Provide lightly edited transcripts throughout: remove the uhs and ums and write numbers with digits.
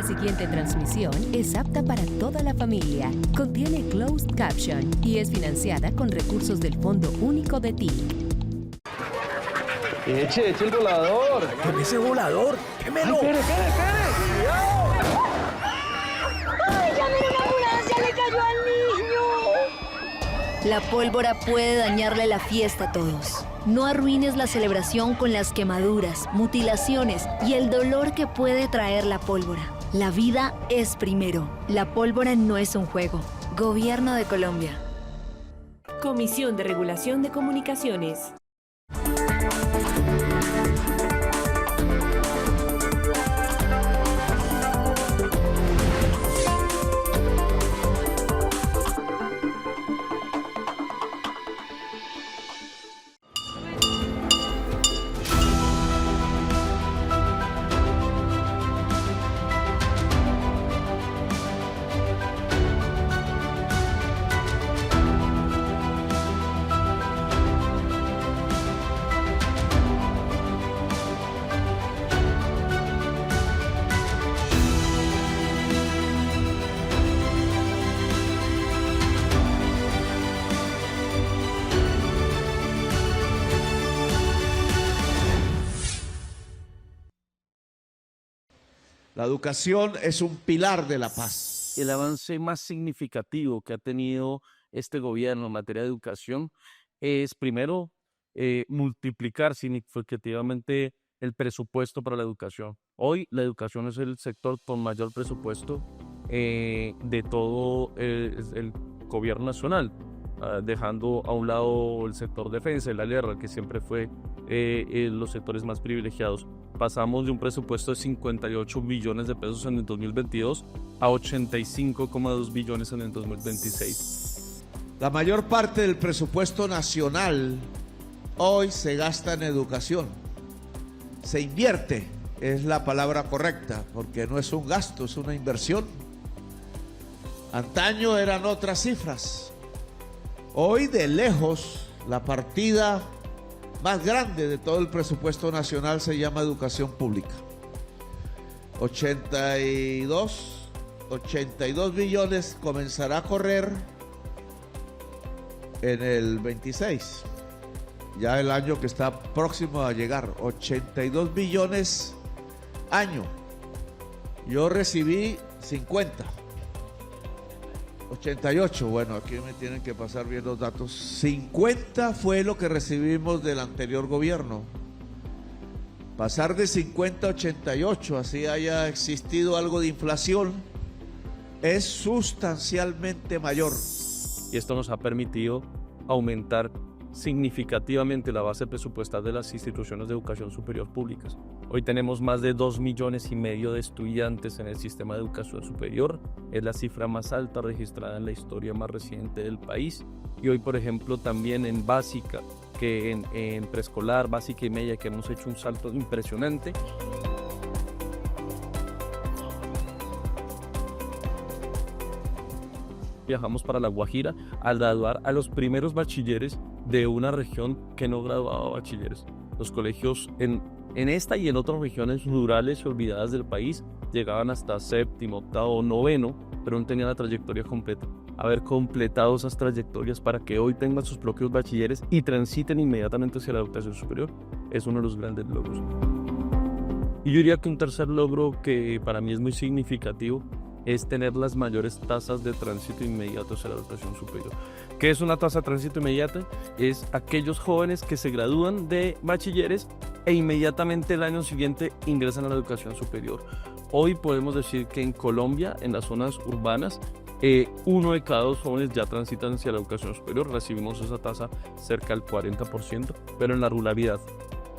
La siguiente transmisión es apta para toda la familia. Contiene closed caption y es financiada con recursos del Fondo Único de TIC. Eche el volador. ¿Qué ese volador? ¡Quémelo! Espere. ¡Cuidado! ¡Ay, llamen a una ambulancia! ¡Le cayó al niño! La pólvora puede dañarle la fiesta a todos. No arruines la celebración con las quemaduras, mutilaciones y el dolor que puede traer la pólvora. La vida es primero. La pólvora no es un juego. Gobierno de Colombia. Comisión de Regulación de Comunicaciones. La educación es un pilar de la paz. El avance más significativo que ha tenido este gobierno en materia de educación es, primero, multiplicar significativamente el presupuesto para la educación. Hoy la educación es el sector con mayor presupuesto de todo el gobierno nacional, dejando a un lado el sector defensa y la guerra, que siempre fue los sectores más privilegiados. Pasamos de un presupuesto de 58 billones de pesos en el 2022 a 85,2 billones en el 2026. La mayor parte del presupuesto nacional hoy se gasta en educación. Se invierte, es la palabra correcta, porque no es un gasto, es una inversión. Antaño eran otras cifras. Hoy, de lejos, la partida más grande de todo el presupuesto nacional se llama educación pública. 82 billones comenzará a correr en el 26, ya el año que está próximo a llegar. 82 billones año. Yo recibí 50. 88, bueno, aquí me tienen que pasar bien los datos. 50 fue lo que recibimos del anterior gobierno. Pasar de 50 a 88, así haya existido algo de inflación, es sustancialmente mayor. Y esto nos ha permitido aumentar significativamente la base presupuestal de las instituciones de educación superior públicas. Hoy tenemos más de 2,5 millones de estudiantes en el sistema de educación superior. Es la cifra más alta registrada en la historia más reciente del país. Y hoy, por ejemplo, también en básica, que en preescolar, básica y media, que hemos hecho un salto impresionante. Viajamos para La Guajira a graduar a los primeros bachilleres de una región que no graduaba bachilleres. Los colegios en esta y en otras regiones rurales y olvidadas del país llegaban hasta séptimo, octavo, noveno, pero no tenían la trayectoria completa. Haber completado esas trayectorias para que hoy tengan sus propios bachilleres y transiten inmediatamente hacia la educación superior es uno de los grandes logros. Y yo diría que un tercer logro que para mí es muy significativo es tener las mayores tasas de tránsito inmediato hacia la educación superior. ¿Qué es una tasa de tránsito inmediata? Es aquellos jóvenes que se gradúan de bachilleres e inmediatamente el año siguiente ingresan a la educación superior. Hoy podemos decir que en Colombia, en las zonas urbanas, 1 de cada 2 jóvenes ya transitan hacia la educación superior. Recibimos esa tasa cerca del 40%, pero en la ruralidad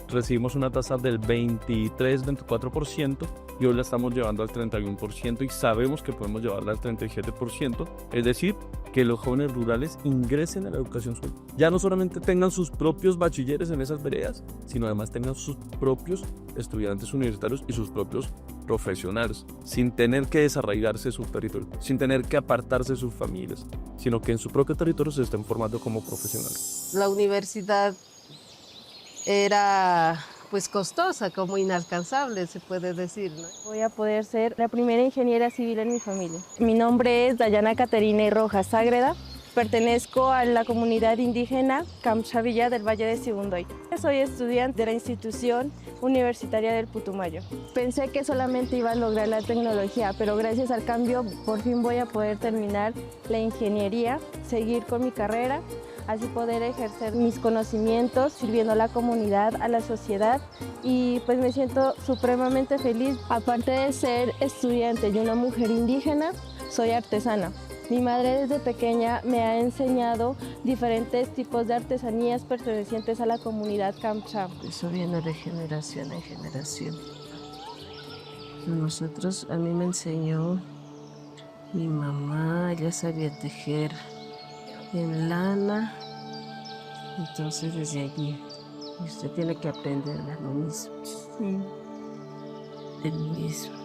recibimos una tasa del 23-24% y hoy la estamos llevando al 31% y sabemos que podemos llevarla al 37%, es decir, que los jóvenes rurales ingresen a la educación superior. Ya no solamente tengan sus propios bachilleres en esas veredas, sino además tengan sus propios estudiantes universitarios y sus propios profesionales, sin tener que desarraigarse de su territorio, sin tener que apartarse de sus familias, sino que en su propio territorio se estén formando como profesionales. La universidad era pues costosa, como inalcanzable, se puede decir, ¿no? Voy a poder ser la primera ingeniera civil en mi familia. Mi nombre es Dayana Caterina Rojas Ágreda. Pertenezco a la comunidad indígena Kamchavilla del Valle de Sibundoy. Soy estudiante de la institución universitaria del Putumayo. Pensé que solamente iba a lograr la tecnología, pero gracias al cambio por fin voy a poder terminar la ingeniería, seguir con mi carrera, así poder ejercer mis conocimientos sirviendo a la comunidad, a la sociedad, y pues me siento supremamente feliz. Aparte de ser estudiante y una mujer indígena, soy artesana. Mi madre desde pequeña me ha enseñado diferentes tipos de artesanías pertenecientes a la comunidad Kamcha. Eso viene de generación en generación. A mí me enseñó mi mamá, ella sabía tejer en lana, entonces desde allí usted tiene que aprender lo mismo. Sí. El mismo.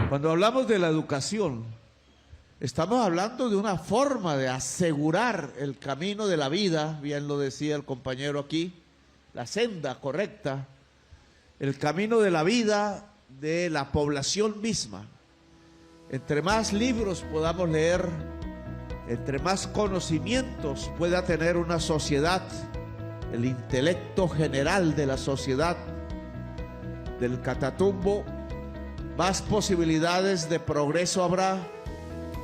Cuando hablamos de la educación, estamos hablando de una forma de asegurar el camino de la vida, bien lo decía el compañero aquí, la senda correcta, el camino de la vida de la población misma. Entre más libros podamos leer, entre más conocimientos pueda tener una sociedad, el intelecto general de la sociedad del Catatumbo, más posibilidades de progreso habrá,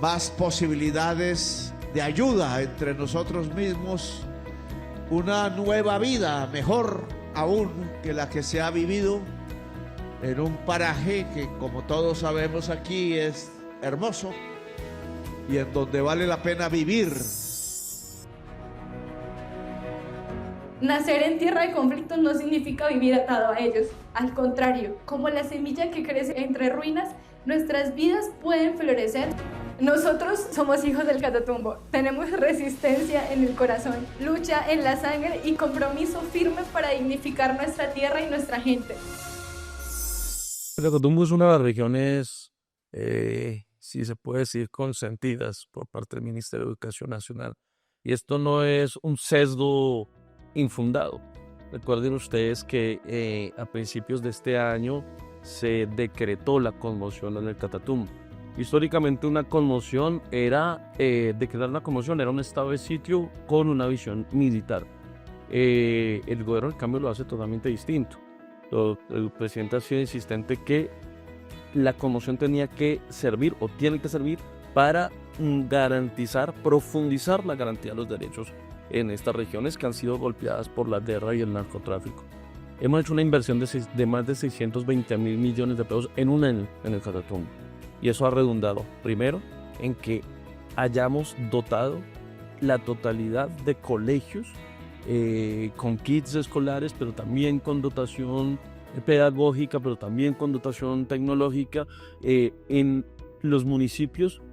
más posibilidades de ayuda entre nosotros mismos, una nueva vida mejor aún que la que se ha vivido en un paraje que, como todos sabemos aquí, es hermoso y en donde vale la pena vivir. Nacer en tierra de conflictos no significa vivir atado a ellos. Al contrario, como la semilla que crece entre ruinas, nuestras vidas pueden florecer. Nosotros somos hijos del Catatumbo. Tenemos resistencia en el corazón, lucha en la sangre y compromiso firme para dignificar nuestra tierra y nuestra gente. El Catatumbo es una de las regiones, si se puede decir, consentidas por parte del Ministerio de Educación Nacional. Y esto no es un sesgo infundado. Recuerden ustedes que a principios de este año se decretó la conmoción en el Catatumbo. Históricamente una conmoción era, decretar una conmoción era un estado de sitio con una visión militar. El gobierno en cambio lo hace totalmente distinto. El presidente ha sido insistente que la conmoción tenía que servir o tiene que servir para garantizar, profundizar la garantía de los derechos en estas regiones que han sido golpeadas por la guerra y el narcotráfico. Hemos hecho una inversión de más de 620 mil millones de pesos en un año en el Catatumbo. Y eso ha redundado, primero, en que hayamos dotado la totalidad de colegios con kits escolares, pero también con dotación pedagógica, pero también con dotación tecnológica en los municipios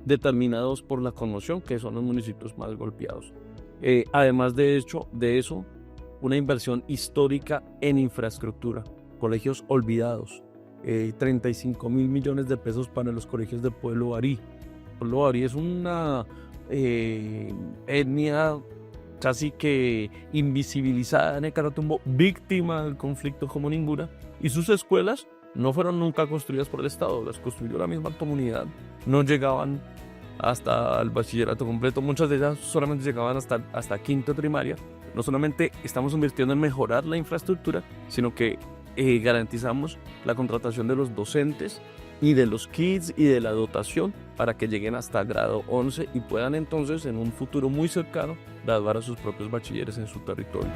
determinados por la conmoción, que son los municipios más golpeados. Además de eso, una inversión histórica en infraestructura, colegios olvidados, 35 mil millones de pesos para los colegios de Pueblo Barí. Pueblo Barí es una etnia casi que invisibilizada en el Catatumbo, víctima del conflicto como ninguna, y sus escuelas no fueron nunca construidas por el Estado, las construyó la misma comunidad, no llegaban hasta el bachillerato completo, muchas de ellas solamente llegaban hasta quinto de primaria. No solamente estamos invirtiendo en mejorar la infraestructura, sino que garantizamos la contratación de los docentes y de los kits y de la dotación para que lleguen hasta grado 11 y puedan entonces en un futuro muy cercano graduar a sus propios bachilleres en su territorio.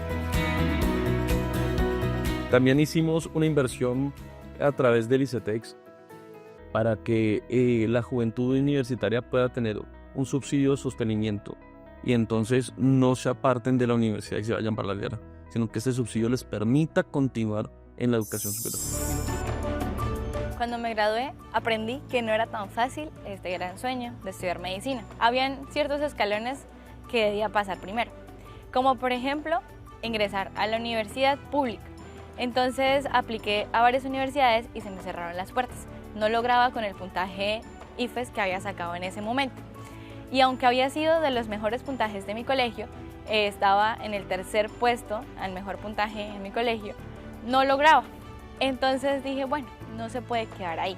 También hicimos una inversión a través del ICETEX para que la juventud universitaria pueda tener un subsidio de sostenimiento y entonces no se aparten de la universidad y se vayan para la guerra, sino que ese subsidio les permita continuar en la educación superior. Cuando me gradué, aprendí que no era tan fácil este gran sueño de estudiar medicina. Habían ciertos escalones que debía pasar primero, como por ejemplo ingresar a la universidad pública. Entonces apliqué a varias universidades y se me cerraron las puertas. No lograba con el puntaje IFES que había sacado en ese momento. Y aunque había sido de los mejores puntajes de mi colegio, estaba en el tercer puesto, al mejor puntaje en mi colegio, no lograba. Entonces dije, bueno, no se puede quedar ahí.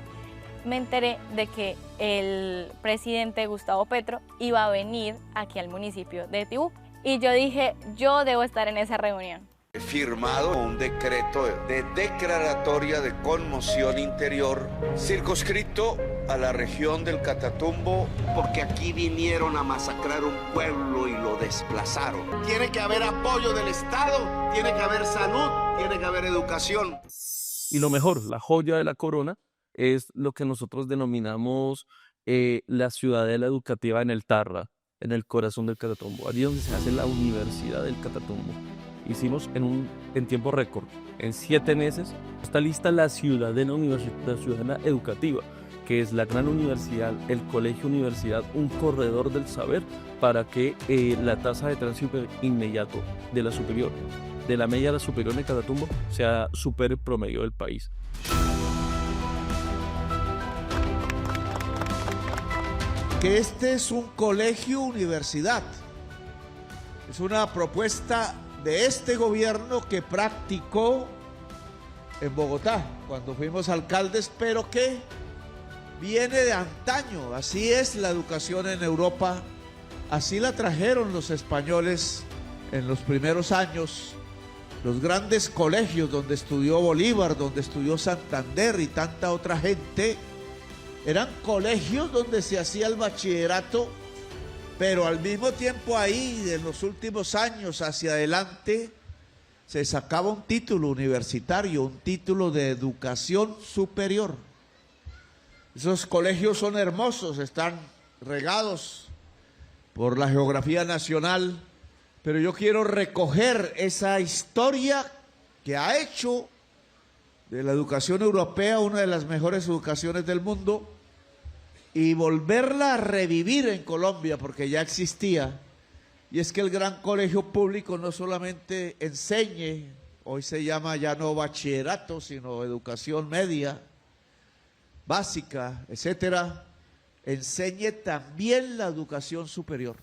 Me enteré de que el presidente Gustavo Petro iba a venir aquí al municipio de Tibú. Y yo dije, yo debo estar en esa reunión. He firmado un decreto de declaratoria de conmoción interior circunscrito a la región del Catatumbo, porque aquí vinieron a masacrar un pueblo y lo desplazaron. Tiene que haber apoyo del Estado, tiene que haber salud, tiene que haber educación. Y lo mejor, la joya de la corona, es lo que nosotros denominamos la ciudadela educativa en el Tarra, en el corazón del Catatumbo, allí donde se hace la Universidad del Catatumbo. Hicimos en tiempo récord, en 7 meses, está lista la ciudadela educativa, que es la gran universidad, el colegio universidad, un corredor del saber para que la tasa de tránsito inmediato de la superior, de la media a la superior en Catatumbo, sea supere el promedio del país. Que este es un colegio universidad. Es una propuesta de este gobierno que practicó en Bogotá cuando fuimos alcaldes, pero que viene de antaño. Así es la educación en Europa, así la trajeron los españoles en los primeros años. Los grandes colegios donde estudió Bolívar, donde estudió Santander y tanta otra gente, eran colegios donde se hacía el bachillerato, pero al mismo tiempo ahí, en los últimos años hacia adelante, se sacaba un título universitario, un título de educación superior. Esos colegios son hermosos, están regados por la geografía nacional, pero yo quiero recoger esa historia que ha hecho de la educación europea una de las mejores educaciones del mundo y volverla a revivir en Colombia, porque ya existía. Y es que el gran colegio público no solamente enseñe, hoy se llama ya no bachillerato, sino educación media, básica, etcétera, enseñe también la educación superior.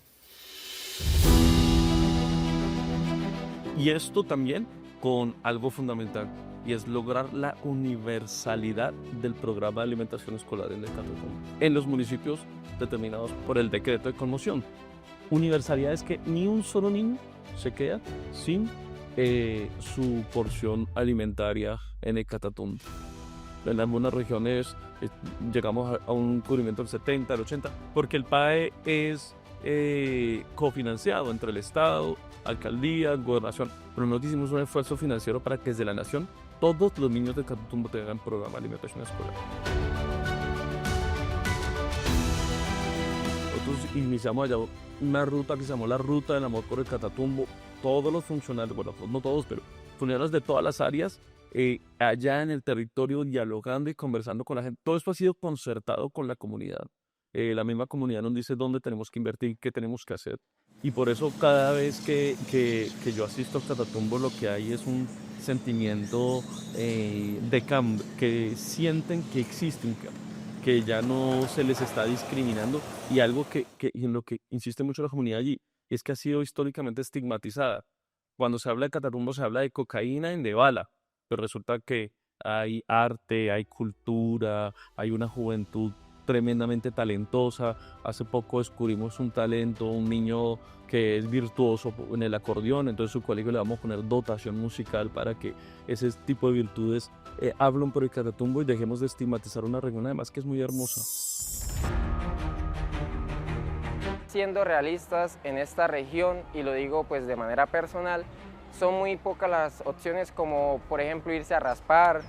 Y esto también con algo fundamental, y es lograr la universalidad del programa de alimentación escolar en el Catatumbo, en los municipios determinados por el decreto de conmoción. Universalidad es que ni un solo niño se queda sin su porción alimentaria en el Catatumbo. En algunas regiones llegamos a un cubrimiento del 70, del 80, porque el PAE es cofinanciado entre el Estado, alcaldía, gobernación, pero nosotros hicimos un esfuerzo financiero para que desde la nación todos los niños de Catatumbo tengan programa de alimentación escolar. Nosotros iniciamos allá una ruta que se llamó la Ruta del Amor por el Catatumbo. Todos los funcionarios, bueno, no todos, pero funcionarios de todas las áreas, allá en el territorio, dialogando y conversando con la gente. Todo esto ha sido concertado con la comunidad. La misma comunidad nos dice dónde tenemos que invertir, qué tenemos que hacer. Y por eso cada vez que yo asisto a Catatumbo, lo que hay es un sentimiento de cambio, que sienten que existen, que ya no se les está discriminando, y algo en lo que insiste mucho la comunidad allí, es que ha sido históricamente estigmatizada. Cuando se habla de Catatumbo se habla de cocaína y de bala, pero resulta que hay arte, hay cultura, hay una juventud tremendamente talentosa. Hace poco descubrimos un talento, un niño que es virtuoso en el acordeón, entonces su colegio le vamos a poner dotación musical para que ese tipo de virtudes hablen por el Catatumbo y dejemos de estigmatizar una región además que es muy hermosa. Siendo realistas, en esta región, y lo digo pues de manera personal, son muy pocas las opciones, como por ejemplo irse a raspar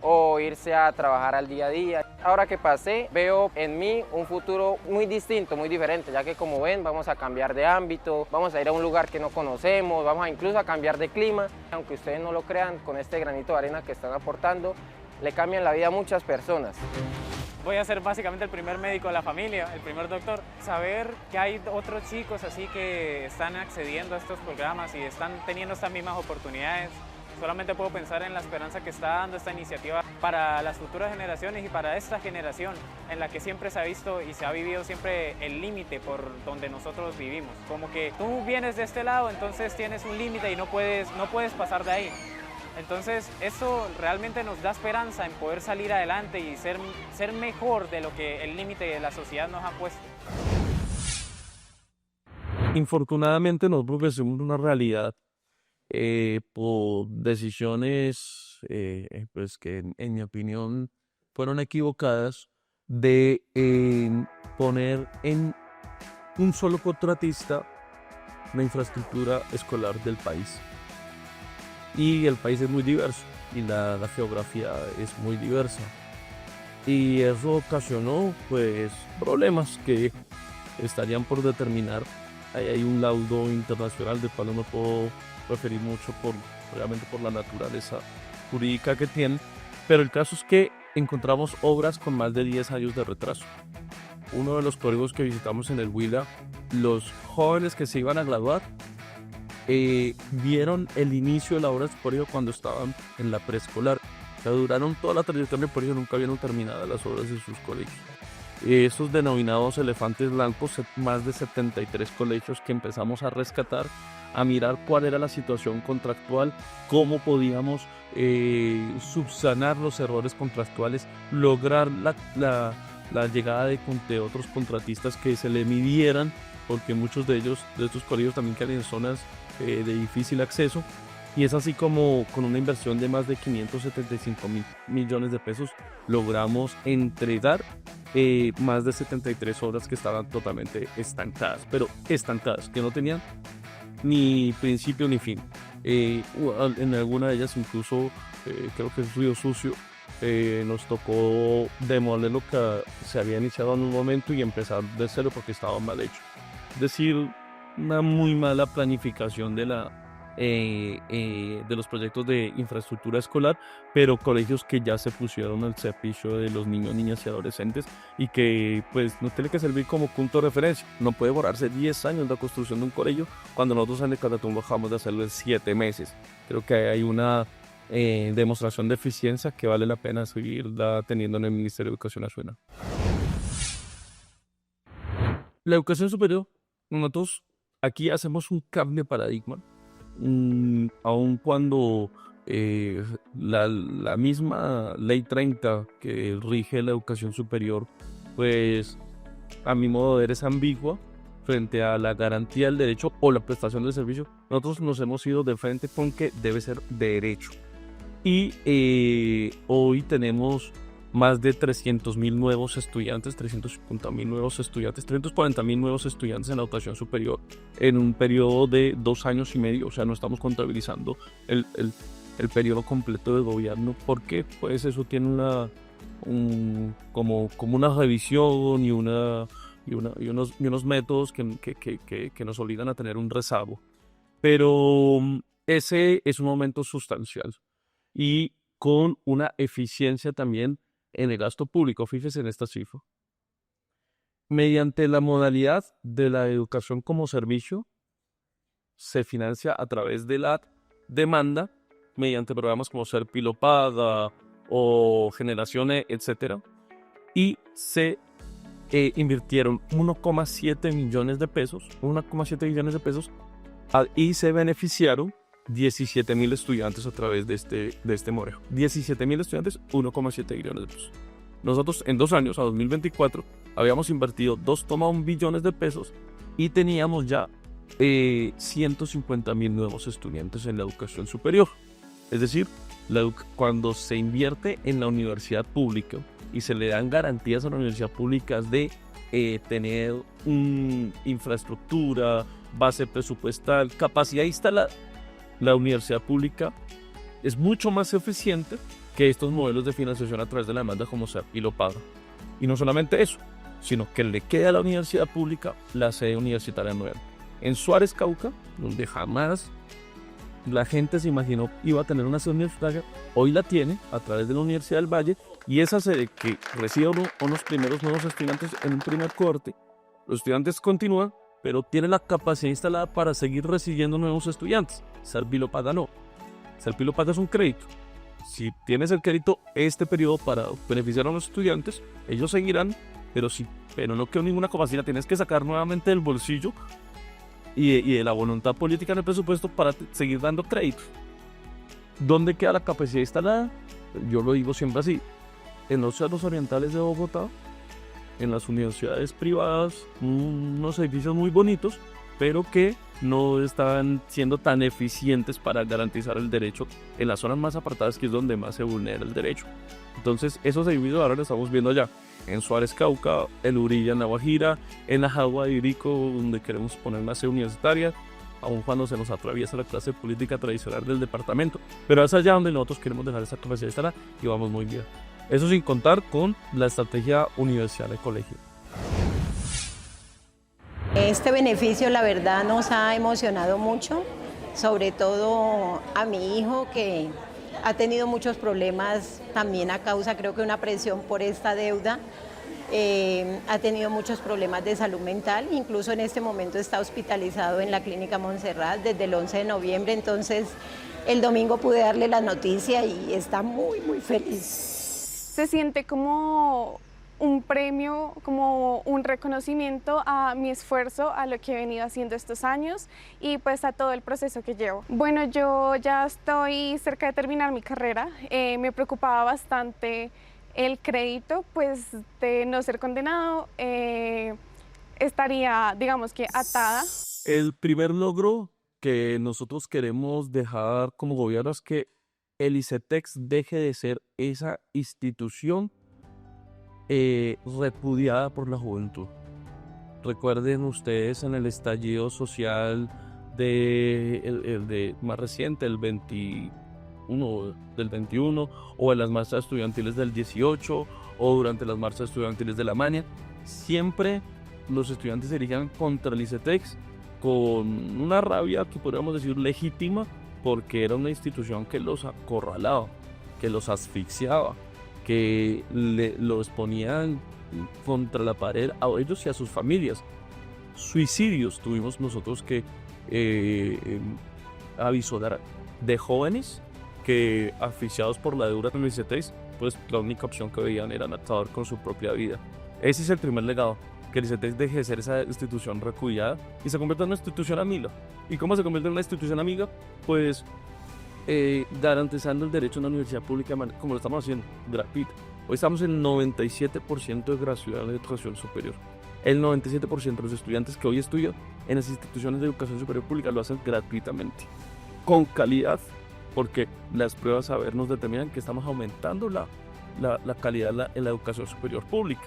o irse a trabajar al día a día. Ahora que pasé, veo en mí un futuro muy distinto, muy diferente, ya que como ven vamos a cambiar de ámbito, vamos a ir a un lugar que no conocemos, vamos a incluso a cambiar de clima. Aunque ustedes no lo crean, con este granito de arena que están aportando, le cambian la vida a muchas personas. Voy a ser básicamente el primer médico de la familia, el primer doctor. Saber que hay otros chicos así que están accediendo a estos programas y están teniendo estas mismas oportunidades, Solamente puedo pensar en la esperanza que está dando esta iniciativa para las futuras generaciones y para esta generación en la que siempre se ha visto y se ha vivido siempre el límite por donde nosotros vivimos. Como que tú vienes de este lado, entonces tienes un límite y no puedes pasar de ahí. Entonces eso realmente nos da esperanza en poder salir adelante y ser mejor de lo que el límite de la sociedad nos ha puesto. Infortunadamente nosotros vivimos una realidad por decisiones pues que en mi opinión fueron equivocadas de poner en un solo contratista la infraestructura escolar del país. Y el país es muy diverso y la geografía es muy diversa. Y eso ocasionó pues problemas que estarían por determinar. Hay un laudo internacional del cual no me puedo referir mucho realmente por la naturaleza jurídica que tiene, pero el caso es que encontramos obras con más de 10 años de retraso. Uno de los colegios que visitamos en el Huila, los jóvenes que se iban a graduar vieron el inicio de la obra de su colegio cuando estaban en la preescolar. O sea, duraron toda la trayectoria del colegio, nunca vieron terminadas las obras de sus colegios. Esos denominados elefantes blancos, más de 73 colegios que empezamos a rescatar, a mirar cuál era la situación contractual, cómo podíamos subsanar los errores contractuales, lograr la llegada de otros contratistas que se le midieran, porque muchos de estos colegios también quedan en zonas de difícil acceso, y es así como con una inversión de más de 575 millones de pesos logramos entregar más de 73 obras que estaban totalmente estancadas, que no tenían ni principio ni fin. En alguna de ellas incluso, creo que es Río Sucio, nos tocó demoler lo que se había iniciado en un momento y empezar de cero porque estaba mal hecho. Es decir, una muy mala planificación de los proyectos de infraestructura escolar, pero colegios que ya se pusieron al servicio de los niños, niñas y adolescentes y que pues no tiene que servir como punto de referencia. No puede demorarse 10 años la construcción de un colegio cuando nosotros en el Catatumbo dejamos de hacerlo en 7 meses. Creo que hay una demostración de eficiencia que vale la pena seguirla teniendo en el Ministerio de Educación Nacional. La educación superior, nosotros aquí hacemos un cambio de paradigma. Aun cuando la misma Ley 30 que rige la educación superior, pues a mi modo de ver es ambigua frente a la garantía del derecho o la prestación del servicio, nosotros nos hemos ido de frente con que debe ser derecho. Y hoy tenemos más de 300.000 nuevos estudiantes, 350.000 nuevos estudiantes, 340.000 nuevos estudiantes en la educación superior en un periodo de 2 años y medio. O sea, no estamos contabilizando el periodo completo de gobierno, porque pues eso tiene como una revisión y unos métodos que nos obligan a tener un rezago. Pero ese es un momento sustancial y con una eficiencia también en el gasto público. Fíjese en esta cifra. Mediante la modalidad de la educación como servicio, se financia a través de la demanda, mediante programas como Ser Pilopada o Generaciones, etc. Y se invirtieron 1,7 millones de pesos, y se beneficiaron 17.000 estudiantes a través de este modelo. 17.000 estudiantes, 1,7 billones de pesos. Nosotros en 2 años, a 2024, habíamos invertido 2,1 billones de pesos y teníamos ya 150.000 nuevos estudiantes en la educación superior. Es decir, cuando se invierte en la universidad pública y se le dan garantías a la universidad pública de tener infraestructura, base presupuestal, capacidad instalada, la universidad pública es mucho más eficiente que estos modelos de financiación a través de la demanda como Ser y lo paga. Y no solamente eso, sino que le queda a la universidad pública la sede universitaria nueva. En Suárez, Cauca, donde jamás la gente se imaginó iba a tener una sede universitaria, hoy la tiene a través de la Universidad del Valle, y esa sede que recibe unos primeros nuevos estudiantes en un primer corte, los estudiantes continúan, pero tiene la capacidad instalada para seguir recibiendo nuevos estudiantes. Ser Pilopada no. CELPI lo paga es un crédito. Si tienes el crédito este periodo para beneficiar a los estudiantes, ellos seguirán, pero no quedó ninguna capacidad. Tienes que sacar nuevamente del bolsillo y de la voluntad política en el presupuesto para seguir dando créditos. ¿Dónde queda la capacidad instalada? Yo lo digo siempre así: en los cerros orientales de Bogotá, en las universidades privadas, unos edificios muy bonitos, pero que no están siendo tan eficientes para garantizar el derecho en las zonas más apartadas, que es donde más se vulnera el derecho. Entonces, esos edificios ahora los estamos viendo allá, en Suárez, Cauca, en Urilla, en La Guajira, en la Jagua de Irico, donde queremos poner una sede universitaria, aun cuando se nos atraviesa la clase política tradicional del departamento. Pero es allá donde nosotros queremos dejar esa capacidad instalada y vamos muy bien. Eso sin contar con la estrategia universidad de colegio. Este beneficio, la verdad, nos ha emocionado mucho, sobre todo a mi hijo, que ha tenido muchos problemas también a causa, creo que una presión por esta deuda. Ha tenido muchos problemas de salud mental, incluso en este momento está hospitalizado en la Clínica Montserrat desde el 11 de noviembre, entonces el domingo pude darle la noticia y está muy, muy feliz. Se siente como un premio, como un reconocimiento a mi esfuerzo, a lo que he venido haciendo estos años y pues a todo el proceso que llevo. Bueno, yo ya estoy cerca de terminar mi carrera, me preocupaba bastante el crédito, pues de no ser condenado, estaría, digamos que, atada. El primer logro que nosotros queremos dejar como gobierno es que el ICETEX deje de ser esa institución repudiada por la juventud. Recuerden ustedes en el estallido social de más reciente, el 21, o en las marchas estudiantiles del 18, o durante las marchas estudiantiles de la Mania, siempre los estudiantes se dirigían contra el ICETEX con una rabia que podríamos decir legítima, porque era una institución que los acorralaba, que los asfixiaba, que los ponían contra la pared a ellos y a sus familias. Suicidios tuvimos nosotros que avisorar de jóvenes que, asfixiados por la deuda con el ICETEX, pues la única opción que veían era acabar con su propia vida. Ese es el primer legado, que el ICETEX deje de ser esa institución repudiada y se convierta en una institución amiga. ¿Y cómo se convierte en una institución amiga? Pues garantizando el derecho a una universidad pública como lo estamos haciendo, gratuita. Hoy estamos en 97% de gratuidad en la educación superior. El 97% de los estudiantes que hoy estudian en las instituciones de educación superior pública lo hacen gratuitamente, con calidad, porque las pruebas saber nos determinan que estamos aumentando la calidad en la educación superior pública.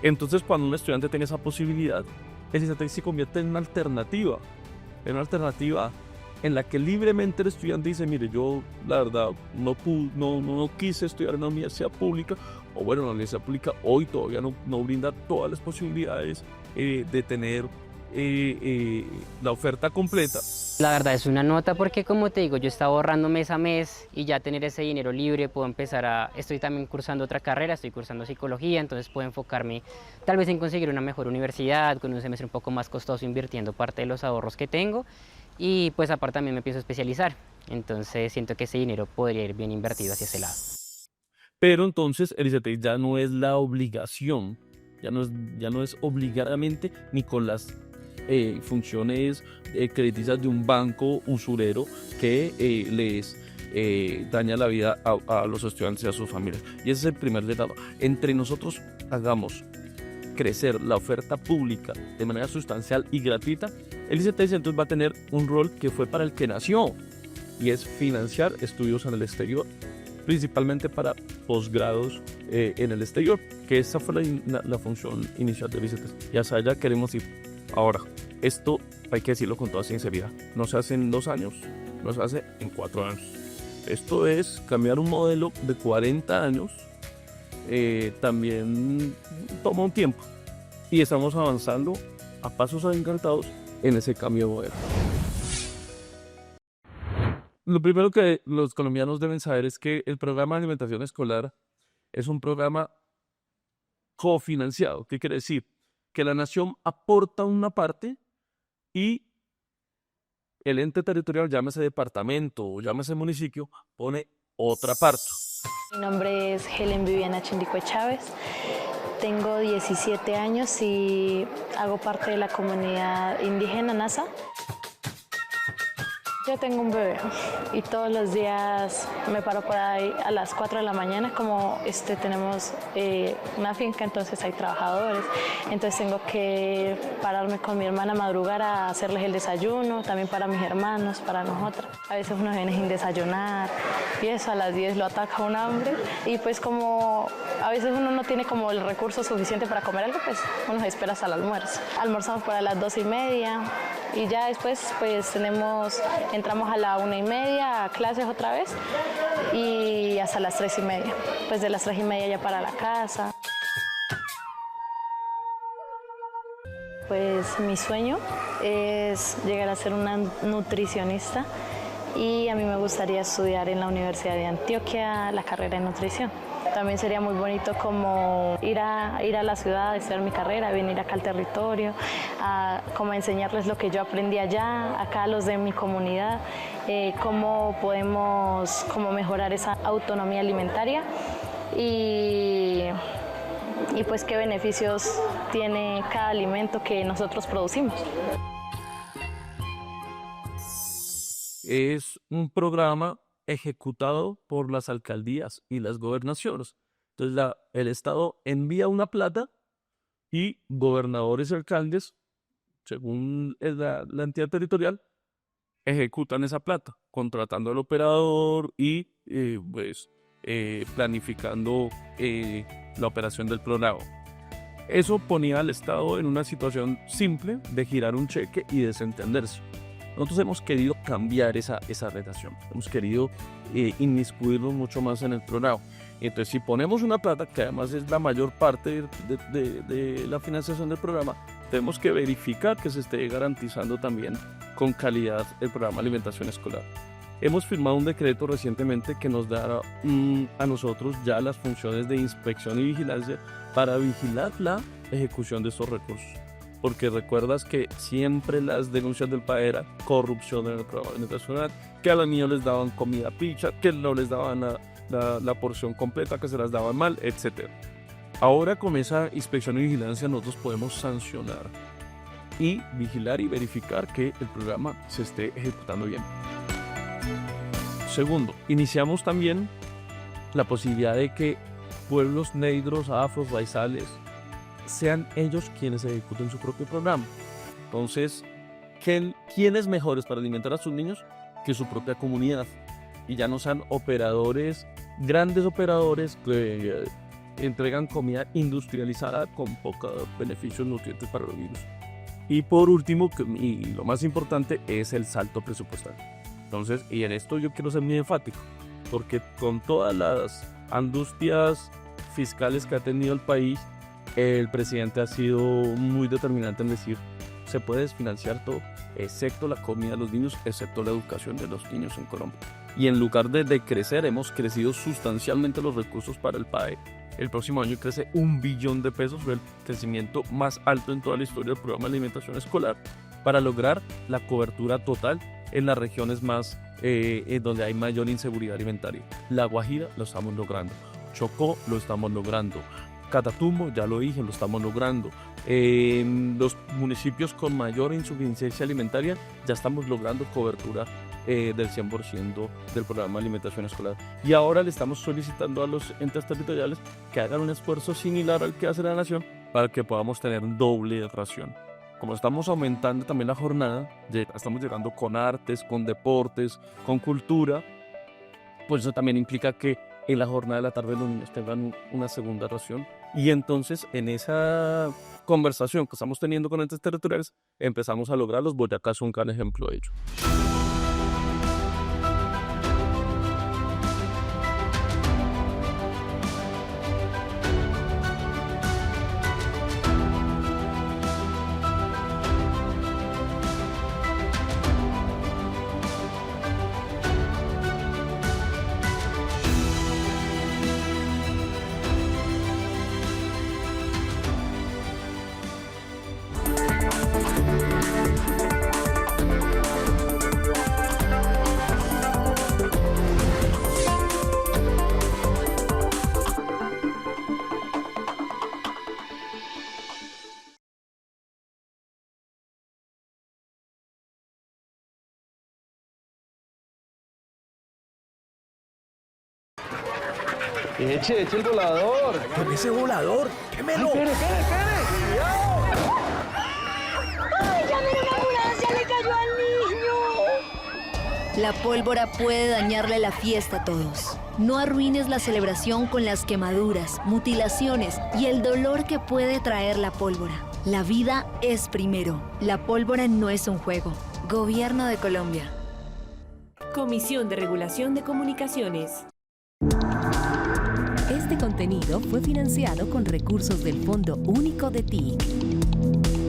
Entonces, cuando un estudiante tiene esa posibilidad, el ICETEX se convierte en una alternativa en la que libremente el estudiante dice: mire, yo la verdad no quise estudiar en una universidad pública, o bueno, la universidad pública hoy todavía no brinda todas las posibilidades de tener la oferta completa. La verdad es una nota porque, como te digo, yo estaba ahorrando mes a mes y ya tener ese dinero libre puedo empezar estoy también cursando otra carrera, estoy cursando psicología, entonces puedo enfocarme tal vez en conseguir una mejor universidad con un semestre un poco más costoso, invirtiendo parte de los ahorros que tengo, y pues aparte también me empiezo a especializar, entonces siento que ese dinero podría ir bien invertido hacia ese lado. Pero entonces el ICETEX ya no es la obligación, ya no es obligadamente ni con las funciones crediticias de un banco usurero que les daña la vida a los estudiantes y a sus familias. Y ese es el primer legado. Entre nosotros hagamos crecer la oferta pública de manera sustancial y gratuita, el ICETEX entonces va a tener un rol que fue para el que nació, y es financiar estudios en el exterior, principalmente para posgrados en el exterior, que esa fue la función inicial del ICETEX, y hacia allá queremos ir. Ahora, esto hay que decirlo con toda sinceridad, no se hace en 2 años, no se hace en 4 años. Esto es cambiar un modelo de 40 años, también toma un tiempo, y estamos avanzando a pasos agigantados en ese cambio de modelo. Lo primero que los colombianos deben saber es que el programa de alimentación escolar es un programa cofinanciado. ¿Qué quiere decir? Que la nación aporta una parte y el ente territorial, llámese departamento o llámese municipio, pone otra parte. Mi nombre es Helen Viviana Chindico Chávez, tengo 17 años y hago parte de la comunidad indígena Nasa. Yo tengo un bebé y todos los días me paro por ahí a las 4 de la mañana, como tenemos una finca, entonces hay trabajadores, entonces tengo que pararme con mi hermana a madrugar a hacerles el desayuno, también para mis hermanos, para nosotras. A veces uno viene sin desayunar y eso, a las 10 lo ataca un hambre y pues como a veces uno no tiene como el recurso suficiente para comer algo, pues uno se espera hasta el almuerzo. Almorzamos para las 2:30 y ya después pues entramos a la 1:30 a clases otra vez y hasta las 3:30. Pues de las 3:30 ya para la casa. Pues mi sueño es llegar a ser una nutricionista y a mí me gustaría estudiar en la Universidad de Antioquia la carrera de nutrición. También sería muy bonito como ir a la ciudad, estudiar mi carrera, venir acá al territorio, como a enseñarles lo que yo aprendí allá, acá a los de mi comunidad, cómo podemos mejorar esa autonomía alimentaria y pues qué beneficios tiene cada alimento que nosotros producimos. Es un programa ejecutado por las alcaldías y las gobernaciones. Entonces el Estado envía una plata y gobernadores y alcaldes, según la entidad territorial, ejecutan esa plata, contratando al operador y planificando la operación del programa. Eso ponía al Estado en una situación simple de girar un cheque y desentenderse. Nosotros hemos querido cambiar esa relación, hemos querido inmiscuirnos mucho más en el programa. Entonces, si ponemos una plata, que además es la mayor parte de la financiación del programa, tenemos que verificar que se esté garantizando también con calidad el programa de alimentación escolar. Hemos firmado un decreto recientemente que nos da a nosotros ya las funciones de inspección y vigilancia para vigilar la ejecución de estos recursos. Porque recuerdas que siempre las denuncias del PAE eran corrupción en el programa alimentación, que a los niños les daban comida picha, que no les daban la porción completa, que se las daban mal, etc. Ahora con esa inspección y vigilancia nosotros podemos sancionar y vigilar y verificar que el programa se esté ejecutando bien. Segundo, iniciamos también la posibilidad de que pueblos negros, afros, raizales, sean ellos quienes ejecuten su propio programa. Entonces, ¿quiénes mejores para alimentar a sus niños que su propia comunidad? Y ya no sean grandes operadores que entregan comida industrializada con pocos beneficios nutrientes para los niños. Y por último, y lo más importante, es el salto presupuestal. Entonces, y en esto yo quiero ser muy enfático, porque con todas las angustias fiscales que ha tenido el país, el presidente ha sido muy determinante en decir, se puede desfinanciar todo, excepto la comida de los niños, excepto la educación de los niños en Colombia. Y en lugar de decrecer, hemos crecido sustancialmente los recursos para el PAE. El próximo año crece $1 billón, el crecimiento más alto en toda la historia del programa de alimentación escolar, para lograr la cobertura total en las regiones más donde hay mayor inseguridad alimentaria. La Guajira lo estamos logrando, Chocó lo estamos logrando, Catatumbo, ya lo dije, lo estamos logrando. Los municipios con mayor insuficiencia alimentaria ya estamos logrando cobertura del 100% del programa de alimentación escolar. Y ahora le estamos solicitando a los entes territoriales que hagan un esfuerzo similar al que hace la nación para que podamos tener doble ración. Como estamos aumentando también la jornada, estamos llegando con artes, con deportes, con cultura, pues eso también implica que en la jornada de la tarde los niños tengan una segunda ración. Y entonces en esa conversación que estamos teniendo con entes territoriales empezamos a lograr los Boyacá son un gran ejemplo de ello. Eche el volador. Con ese volador, quémelo. Espere. ¡Cuidado! ¡Ay, llamen a una ambulancia! ¡Le cayó al niño! La pólvora puede dañarle la fiesta a todos. No arruines la celebración con las quemaduras, mutilaciones y el dolor que puede traer la pólvora. La vida es primero. La pólvora no es un juego. Gobierno de Colombia. Comisión de Regulación de Comunicaciones. Este contenido fue financiado con recursos del Fondo Único de TIC.